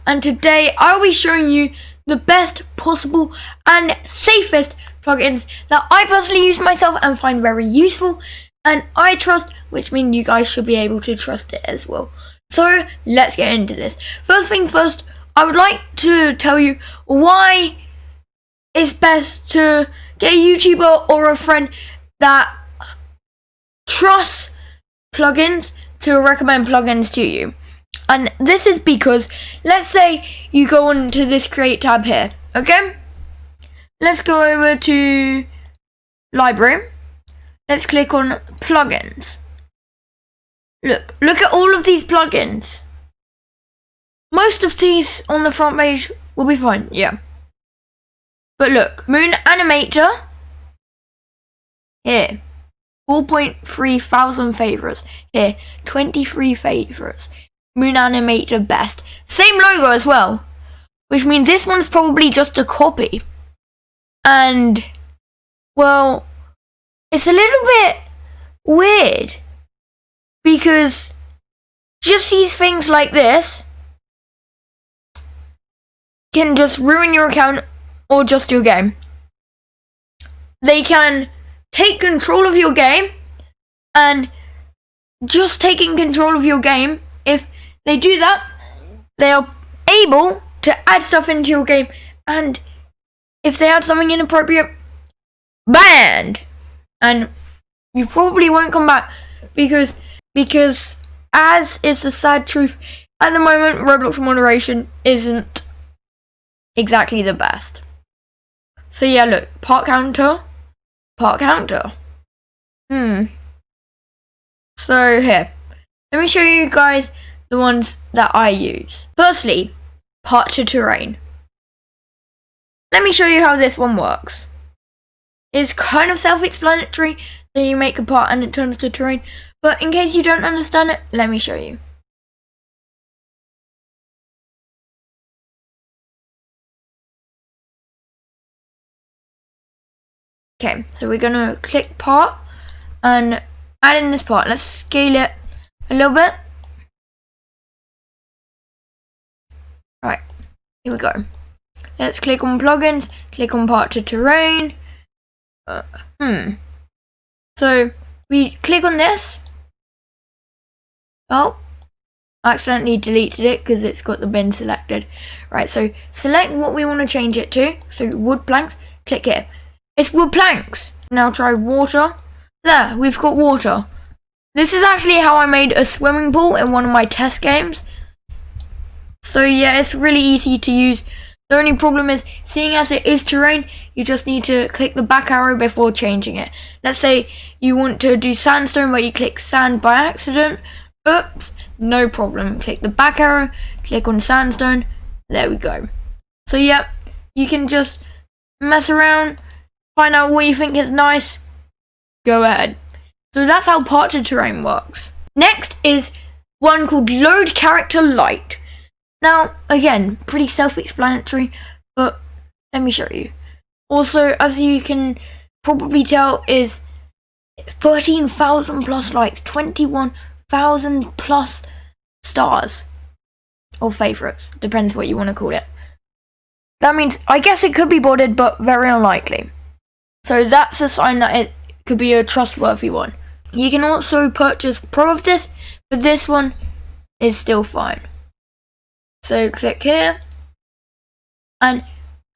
and today I'll be showing you the best possible and safest plugins that I personally use myself and find very useful and I trust, which means you guys should be able to trust it as well. So let's get into this. First things first, I would like to tell you why it's best to get a YouTuber or a friend that trusts plugins to recommend plugins to you. And this is because, let's say you go onto this create tab here, okay? Let's go over to library. Let's click on plugins. Look at all of these plugins. Most of these on the front page will be fine, yeah. But look, Moon Animator, here, 4.3 thousand favorites. Here, 23 favorites. Moon Animator best. Same logo as well, which means this one's probably just a copy. And, well, it's a little bit weird because just these things like this can just ruin your account or just your game. They can take control of your game, and just taking control of your game, if they do that, they are able to add stuff into your game, and if they add something inappropriate, banned, and you probably won't come back because as is the sad truth, at the moment Roblox moderation isn't exactly the best. So yeah, look, part counter. So here, let me show you guys the ones that I use. Firstly, part to terrain. Let me show you how this one works. It's kind of self-explanatory, so you make a part and it turns to terrain, but in case you don't understand it, let me show you. Okay, so we're gonna click part and add in this part. Let's scale it a little bit. Right, here we go. Let's click on plugins, click on part to terrain. So we click on this. Oh, I accidentally deleted it because it's got the bin selected. Right, so select what we want to change it to. So wood planks, click here. It's wood planks. Now try water. There, we've got water. This is actually how I made a swimming pool in one of my test games. So yeah, it's really easy to use. The only problem is, seeing as it is terrain, you just need to click the back arrow before changing it. Let's say you want to do sandstone, but you click sand by accident. Oops, no problem. Click the back arrow, click on sandstone. There we go. So yeah, you can just mess around, find out what you think is nice, go ahead. So that's how part to terrain works. Next is one called Load Character Light. Now, again, pretty self-explanatory, but let me show you. Also, as you can probably tell, is 13,000 plus likes, 21,000 plus stars, or favorites, depends what you want to call it. That means, I guess it could be botted, but very unlikely. So that's a sign that it could be a trustworthy one. You can also purchase Pro of this, but this one is still fine. So click here, and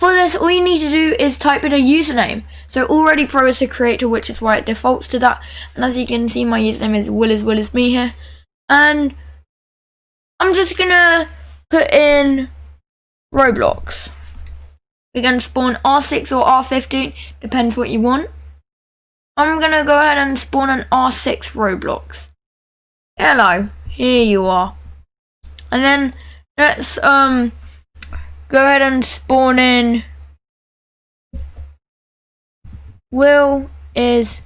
for this all you need to do is type in a username. So already Pro is the creator, which is why it defaults to that, and as you can see my username is Will is me here, and I'm just gonna put in Roblox. We're gonna spawn R6 or R15, depends what you want. I'm gonna go ahead and spawn an R6 Roblox. Hello, here you are. And then let's go ahead and spawn in Will is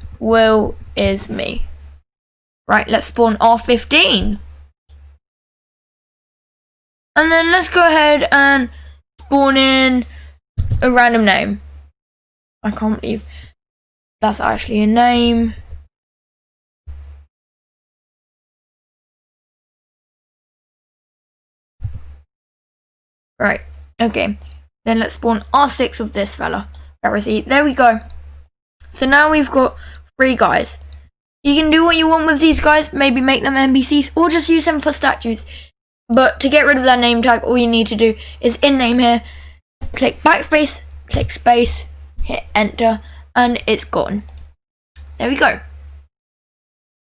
me. Right, let's spawn R15. And then let's go ahead and spawn in a random name. I can't believe that's actually a name. Right, okay. Then let's spawn R6 of this fella. Where is he? There we go. So now we've got 3 guys. You can do what you want with these guys. Maybe make them NPCs or just use them for statues. But to get rid of that name tag, all you need to do is in name here. Click backspace, click space, hit enter, and it's gone. There we go.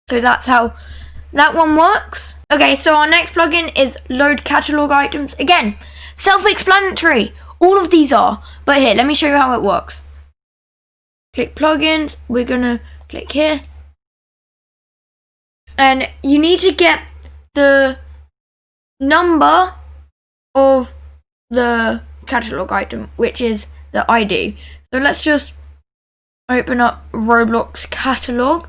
So that's how that one works. Okay, so our next plugin is load catalog items. Again, self-explanatory. All of these are. But here, let me show you how it works. Click plugins. We're gonna click here. And you need to get the number of the catalog item, which is the ID. So let's just open up Roblox catalog.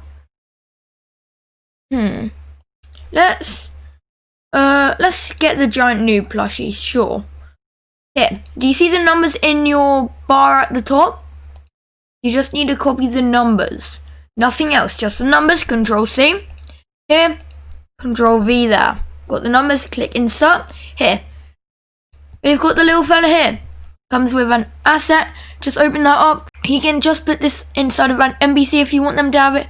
Let's get the giant noob plushie, sure. Here, do you see the numbers in your bar at the top? You just need to copy the numbers. Nothing else, just the numbers. Control C. Here, Control V there. Got the numbers, click insert. Here, we've got the little fella here. Comes with an asset, just open that up. You can just put this inside of an NPC if you want them to have it.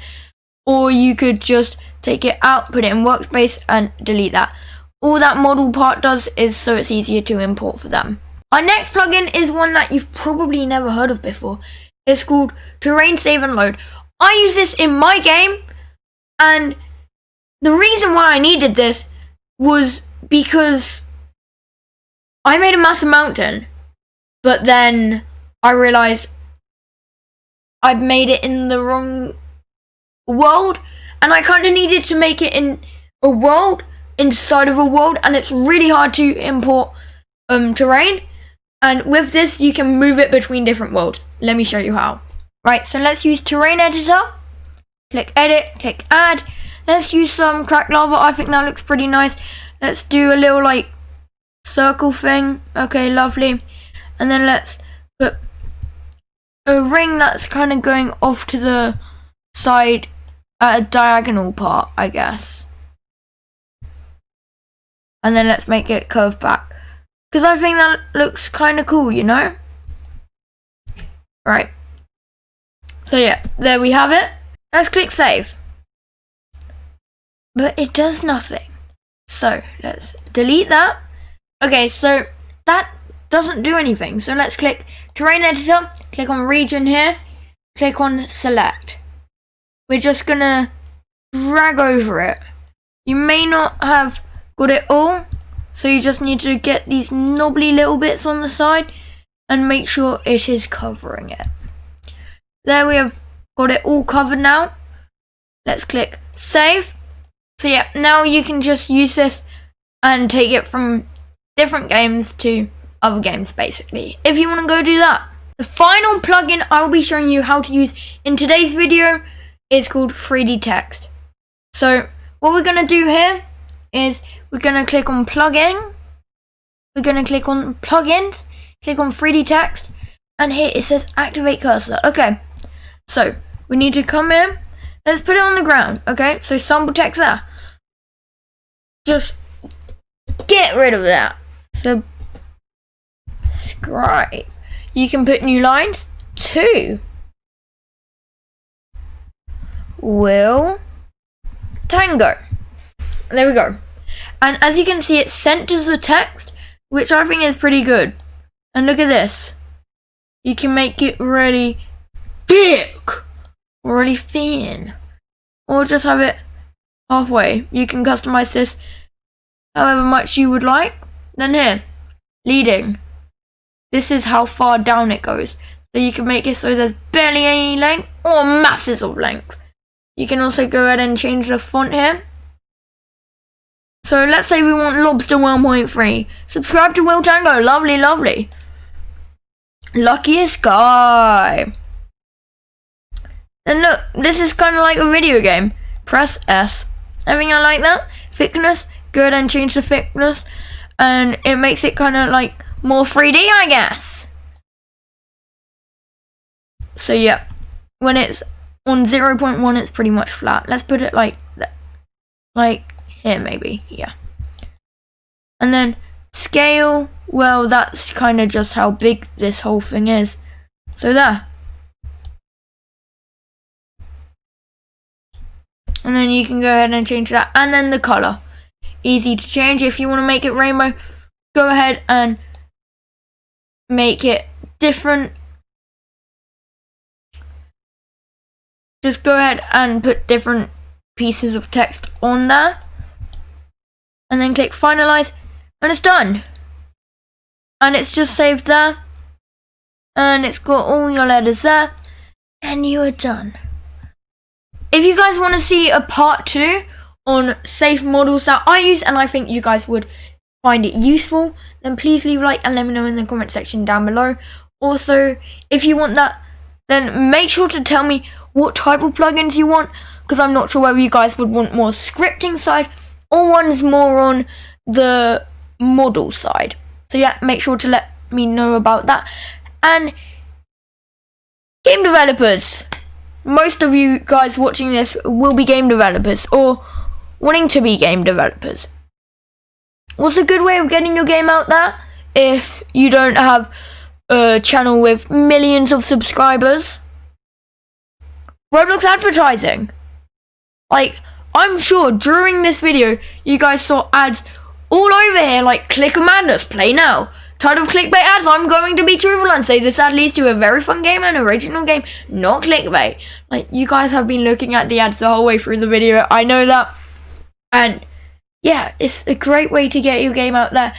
Or you could just take it out, put it in workspace and delete that. All that model part does is so it's easier to import for them. Our next plugin is one that you've probably never heard of before. It's called Terrain Save and Load. I use this in my game, and the reason why I needed this was because I made a massive mountain, but then I realized I'd made it in the wrong world, and I kind of needed to make it in a world inside of a world, and it's really hard to import terrain. And with this, you can move it between different worlds. Let me show you how. Right, so let's use terrain editor. Click edit, click add. Let's use some cracked lava. I think that looks pretty nice. Let's do a little like circle thing. Okay, lovely. And then let's put a ring that's kind of going off to the side at a diagonal part, I guess. And then let's make it curve back, because I think that looks kind of cool, you know? Right. So yeah, there we have it. Let's click save. But it does nothing. So let's delete that. Okay, so that doesn't do anything. So let's click terrain editor, click on region here, click on select. We're just gonna drag over it. You may not have got it all, so you just need to get these knobbly little bits on the side and make sure it is covering it. There we have got it all covered now. Let's click save. So yeah, now you can just use this and take it from different games to other games basically, if you want to go do that. The final plugin I will be showing you how to use in today's video is called 3D text. So what we're going to do here is we're going to click on plugin, we're going to click on plugins, click on 3D text, and here it says activate cursor. Okay, so we need to come in, let's put it on the ground. Okay, so sample text there, just get rid of that. So subscribe. You can put new lines to Will Tango. There we go. And as you can see, it centers the text, which I think is pretty good. And look at this. You can make it really big or really thin, or just have it halfway. You can customize this however much you would like. Then here, leading. This is how far down it goes. So you can make it so there's barely any length or masses of length. You can also go ahead and change the font here. So let's say we want Lobster 1.3. Subscribe to Will Tango. Lovely, lovely. Luckiest guy. And look, this is kind of like a video game. Press S. I think I like that. Thickness. Go ahead and change the thickness. And it makes it kind of like more 3D, I guess. So yeah, when it's on 0.1, it's pretty much flat. Let's put it like that. Like here maybe, yeah. And then Scale, well, that's kind of just how big this whole thing is. So there. And then you can go ahead and change that. And then the color. Easy to change. If you want to make it rainbow, go ahead and make it different. Just go ahead and put different pieces of text on there. And then click finalize. And it's done. And it's just saved there. And it's got all your letters there. And you are done. If you guys want to see a part 2 on safe models that I use and I think you guys would find it useful, then please leave a like and let me know in the comment section down below. Also, if you want that, then make sure to tell me what type of plugins you want, because I'm not sure whether you guys would want more scripting side or one's more on the model side. So yeah, make sure to let me know about that. And game developers, most of you guys watching this will be game developers or wanting to be game developers. What's a good way of getting your game out there if you don't have a channel with millions of subscribers? Roblox advertising. Like, I'm sure during this video you guys saw ads all over here like Click of Madness, play now. Tired of clickbait ads? I'm going to be truthful and say this ad leads to a very fun game and original game, not clickbait. Like, you guys have been looking at the ads the whole way through the video, I know that. And yeah, it's a great way to get your game out there.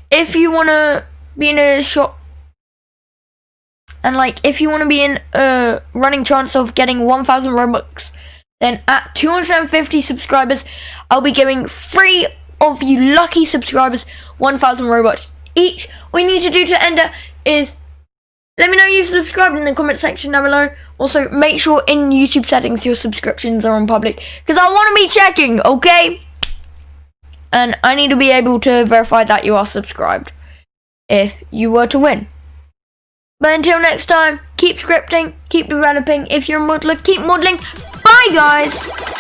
If you want to be in a shop, and like, if you want to be in a running chance of getting 1,000 Robux, then at 250 subscribers, I'll be giving 3 of you lucky subscribers 1,000 Robux each. All you need to do to enter is let me know you've subscribed in the comment section down below. Also, make sure in YouTube settings your subscriptions are on public, because I want to be checking, okay? And I need to be able to verify that you are subscribed if you were to win. But until next time, keep scripting, keep developing. If you're a modeler, keep modeling. Bye, guys!